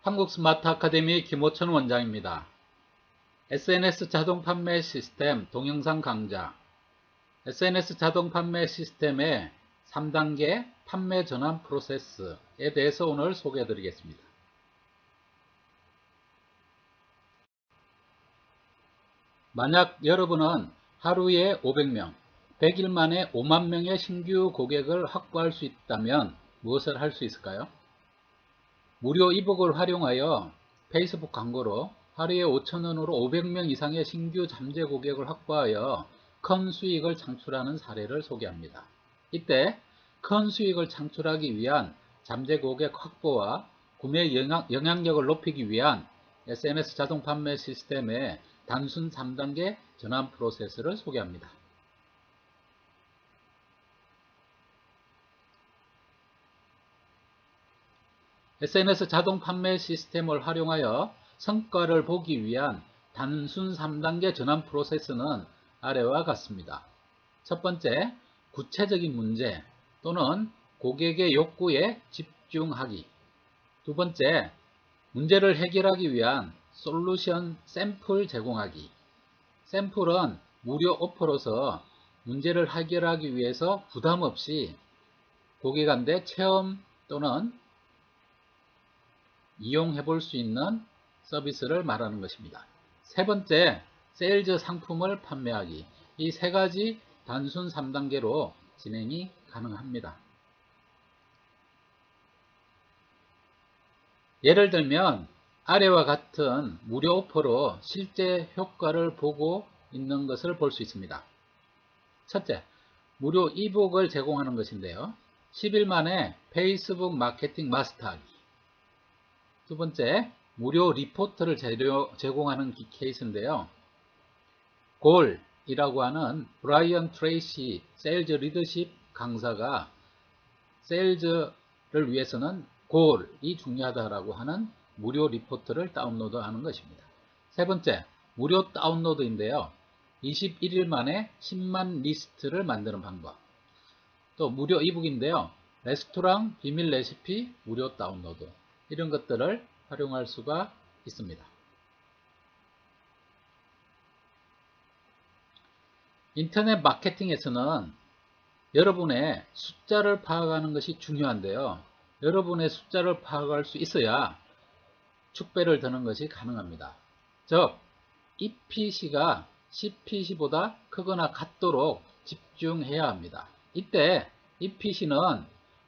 한국스마트 아카데미 김호천 원장입니다. SNS 자동 판매 시스템 동영상 강좌. SNS 자동 판매 시스템의 3단계 판매 전환 프로세스에 대해서 오늘 소개해 드리겠습니다. 만약 여러분은 하루에 500명, 100일 만에 5만 명의 신규 고객을 확보할 수 있다면 무엇을 할 수 있을까요? 무료 이북을 활용하여 페이스북 광고로 하루에 5,000원으로 500명 이상의 신규 잠재 고객을 확보하여 큰 수익을 창출하는 사례를 소개합니다. 이때 큰 수익을 창출하기 위한 잠재 고객 확보와 구매 영향력을 높이기 위한 SNS 자동 판매 시스템의 단순 3단계 전환 프로세스를 소개합니다. SNS 자동 판매 시스템을 활용하여 성과를 보기 위한 단순 3단계 전환 프로세스는 아래와 같습니다. 첫 번째, 구체적인 문제 또는 고객의 욕구에 집중하기. 두 번째, 문제를 해결하기 위한 솔루션 샘플 제공하기. 샘플은 무료 오퍼로서 문제를 해결하기 위해서 부담 없이 고객한테 체험 또는 이용해 볼 수 있는 서비스를 말하는 것입니다. 세 번째, 세일즈 상품을 판매하기. 이 세 가지 단순 3단계로 진행이 가능합니다. 예를 들면 아래와 같은 무료 오퍼로 실제 효과를 보고 있는 것을 볼 수 있습니다. 첫째, 무료 이북을 제공하는 것인데요. 10일 만에 페이스북 마케팅 마스터하기. 두 번째, 무료 리포트를 제공하는 케이스인데요. 골이라고 하는 브라이언 트레이시 세일즈 리더십 강사가 세일즈를 위해서는 골이 중요하다고 하는 무료 리포트를 다운로드하는 것입니다. 세 번째, 무료 다운로드인데요. 21일 만에 10만 리스트를 만드는 방법. 또 무료 이북인데요. 레스토랑 비밀 레시피 무료 다운로드. 이런 것들을 활용할 수가 있습니다. 인터넷 마케팅에서는 여러분의 숫자를 파악하는 것이 중요한데요. 여러분의 숫자를 파악할 수 있어야 축배를 드는 것이 가능합니다. 즉, EPC가 CPC보다 크거나 같도록 집중해야 합니다. 이때 EPC는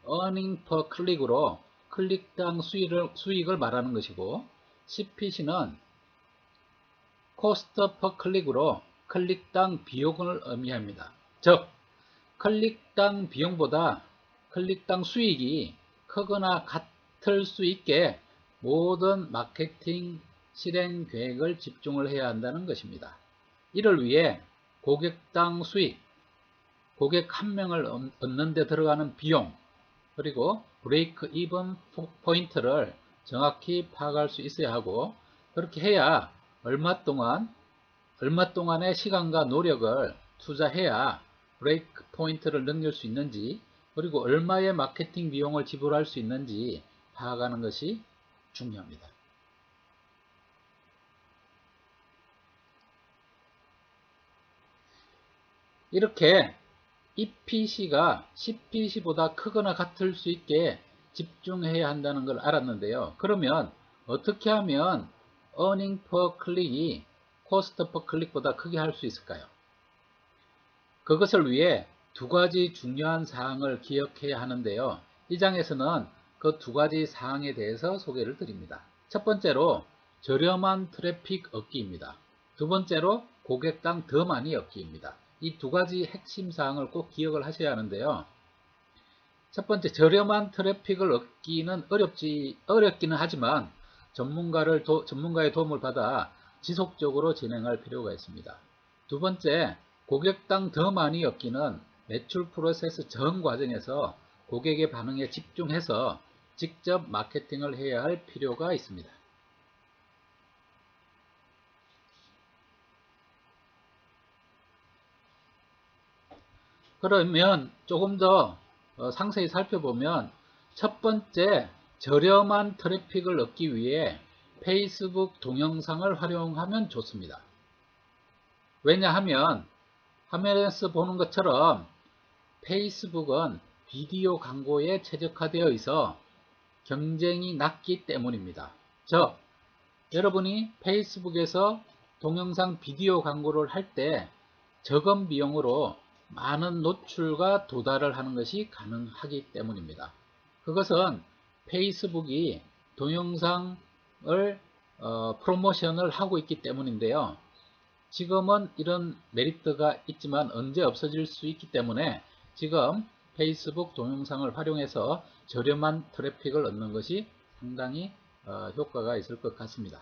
earning per click으로 클릭당 수익을 말하는 것이고, CPC는 cost per click으로 클릭당 비용을 의미합니다. 즉, 클릭당 비용보다 클릭당 수익이 크거나 같을 수 있게 모든 마케팅 실행 계획을 집중을 해야 한다는 것입니다. 이를 위해 고객당 수익, 고객 한 명을 얻는 데 들어가는 비용, 그리고 브레이크 이븐 포인트를 정확히 파악할 수 있어야 하고, 그렇게 해야 얼마 동안의 시간과 노력을 투자해야 브레이크 포인트를 넘길 수 있는지, 그리고 얼마의 마케팅 비용을 지불할 수 있는지 파악하는 것이 중요합니다. 이렇게 EPC가 CPC보다 크거나 같을 수 있게 집중해야 한다는 걸 알았는데요. 그러면 어떻게 하면 earning per click이 cost per click보다 크게 할 수 있을까요? 그것을 위해 두 가지 중요한 사항을 기억해야 하는데요. 이 장에서는 그 두 가지 사항에 대해서 소개를 드립니다. 첫 번째로 저렴한 트래픽 얻기입니다. 두 번째로 고객당 더 많이 얻기입니다. 이 두 가지 핵심 사항을 꼭 기억을 하셔야 하는데요. 첫 번째, 저렴한 트래픽을 얻기는 어렵기는 하지만 전문가의 도움을 받아 지속적으로 진행할 필요가 있습니다. 두 번째, 고객당 더 많이 얻기는 매출 프로세스 전 과정에서 고객의 반응에 집중해서 직접 마케팅을 해야 할 필요가 있습니다. 그러면 조금 더 상세히 살펴보면 첫 번째 저렴한 트래픽을 얻기 위해 페이스북 동영상을 활용하면 좋습니다. 왜냐하면 화면에서 보는 것처럼 페이스북은 비디오 광고에 최적화되어 있어 경쟁이 낮기 때문입니다. 즉, 여러분이 페이스북에서 동영상 비디오 광고를 할 때 적은 비용으로 많은 노출과 도달을 하는 것이 가능하기 때문입니다. 그것은 페이스북이 동영상을 프로모션을 하고 있기 때문인데요. 지금은 이런 메리트가 있지만 언제 없어질 수 있기 때문에 지금 페이스북 동영상을 활용해서 저렴한 트래픽을 얻는 것이 상당히 효과가 있을 것 같습니다.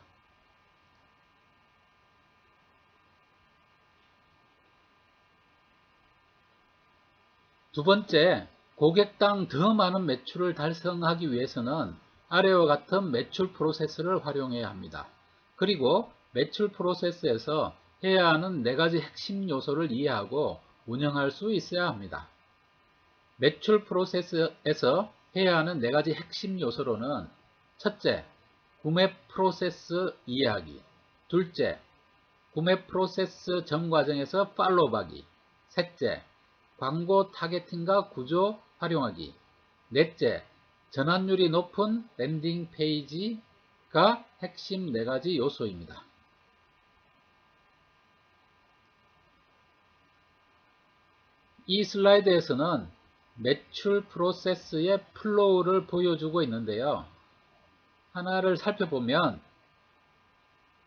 두 번째, 고객당 더 많은 매출을 달성하기 위해서는 아래와 같은 매출 프로세스를 활용해야 합니다. 그리고 매출 프로세스에서 해야 하는 4가지 핵심 요소를 이해하고 운영할 수 있어야 합니다. 매출 프로세스에서 해야 하는 4가지 핵심 요소로는 첫째, 구매 프로세스 이해하기. 둘째, 구매 프로세스 전 과정에서 팔로우하기. 셋째, 광고 타겟팅과 구조 활용하기. 넷째, 전환율이 높은 랜딩 페이지가 핵심 4가지 요소입니다. 이 슬라이드에서는 매출 프로세스의 플로우를 보여주고 있는데요. 하나를 살펴보면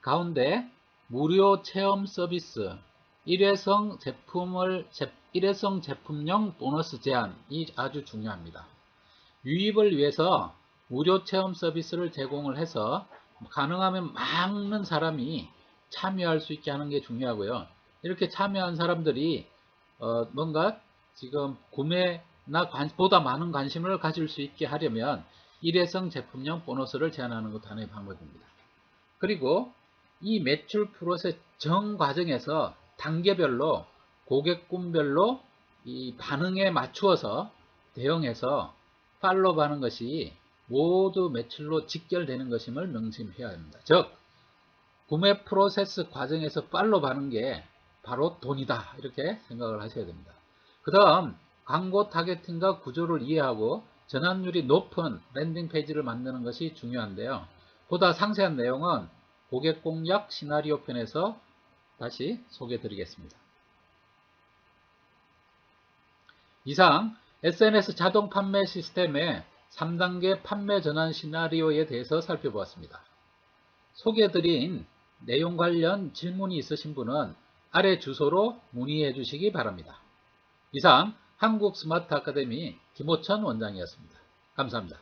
가운데 무료 체험 서비스, 일회성 제품용 보너스 제한이 아주 중요합니다. 유입을 위해서 무료 체험 서비스를 제공을 해서 가능하면 많은 사람이 참여할 수 있게 하는 게 중요하고요. 이렇게 참여한 사람들이 뭔가 지금 구매나 보다 많은 관심을 가질 수 있게 하려면 일회성 제품용 보너스를 제한하는 것도 하나의 방법입니다. 그리고 이 매출 프로세스 전 과정에서 단계별로 고객군별로 이 반응에 맞추어서 대응해서 팔로우하는 것이 모두 매출로 직결되는 것임을 명심해야 합니다. 즉, 구매 프로세스 과정에서 팔로우하는 게 바로 돈이다, 이렇게 생각을 하셔야 됩니다. 그 다음 광고 타겟팅과 구조를 이해하고 전환율이 높은 랜딩 페이지를 만드는 것이 중요한데요. 보다 상세한 내용은 고객 공략 시나리오 편에서 다시 소개해 드리겠습니다. 이상 SNS 자동 판매 시스템의 3단계 판매 전환 시나리오에 대해서 살펴보았습니다. 소개해 드린 내용 관련 질문이 있으신 분은 아래 주소로 문의해 주시기 바랍니다. 이상 한국 스마트 아카데미 김호천 원장이었습니다. 감사합니다.